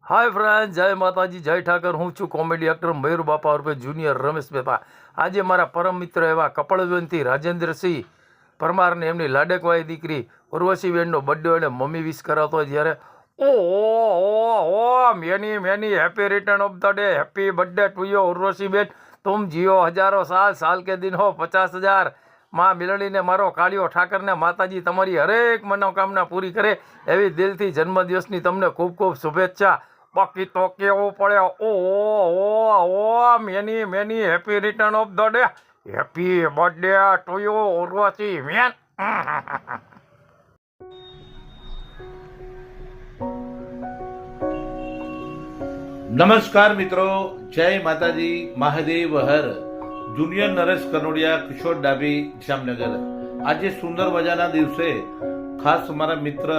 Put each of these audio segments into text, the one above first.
હાય friend, જય માતાજી, જય ઠાકર. હું છું કોમેડી એક્ટર મયુર બાપા ઉર્ફે જુનિયર રમેશ બેપા. આજે મારા પરમ મિત્ર એવા કપડવંતી રાજેન્દ્રસિંહ પરમારને એમની લાડકવાઈ દીકરી ઉર્વશીબેનનો બર્થડે અને મમ્મી વિશ કરાવતો હોય ત્યારે oh many many happy return of the day, happy birthday to you Urvashiben. તુમ જીઓ હજારો સાલ, સાલ કે દિન હો 50,000. માં મિલણીને મારો કાળિયો ઠાકરને માતાજી તમારી હરેક મનોકામના પૂરી કરે એવી દિલથી જન્મદિવસની તમને ખૂબ ખૂબ શુભેચ્છા. બાકી તો કેવું પડે oh many many happy return of the day, happy birthday to you Urvashi મેન. નમસ્કાર મિત્રો, જય માતાજી, મહાદેવ હર. જુનિયર નરેશ કનોડિયા, કિશોર ડાભી, જામનગર. આજે સુંદર મજાના દિવસે ખાસ મારા મિત્ર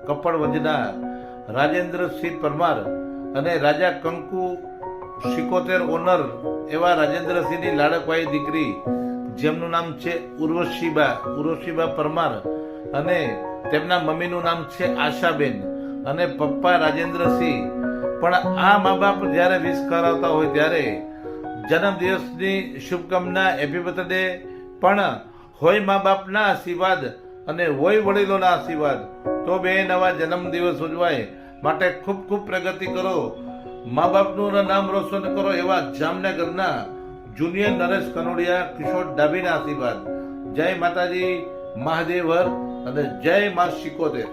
કપડવંજના રાજેન્દ્રસિંહ પરમાર અને રાજા કંકુ 77 ઓનર એવા રાજેન્દ્રસિંહની લાડકવાઈ દીકરી જેમનું નામ છે ઉર્વશીબા પરમાર અને તેમના મમ્મીનું નામ છે આશાબેન અને પપ્પા રાજેન્દ્રસિંહ. પણ આ મા બાપ જ્યારે વિશ કરાવતા હોય ત્યારે જન્મદિવસની શુભકામના, હેપી બર્થડે પણ હોય મા બાપના આશીર્વાદ અને હોય વડીલોના આશીર્વાદ તો બે નવા જન્મદિવસ ઉજવાય. માટે ખૂબ ખૂબ પ્રગતિ કરો, મા બાપનું નામ રોશન કરો એવા જામનગરના જુનિયર નરેશ કનોડિયા, કિશોર ડાભીના આશીર્વાદ. જય માતાજી, મહાદેવ હર અને જય મા 77.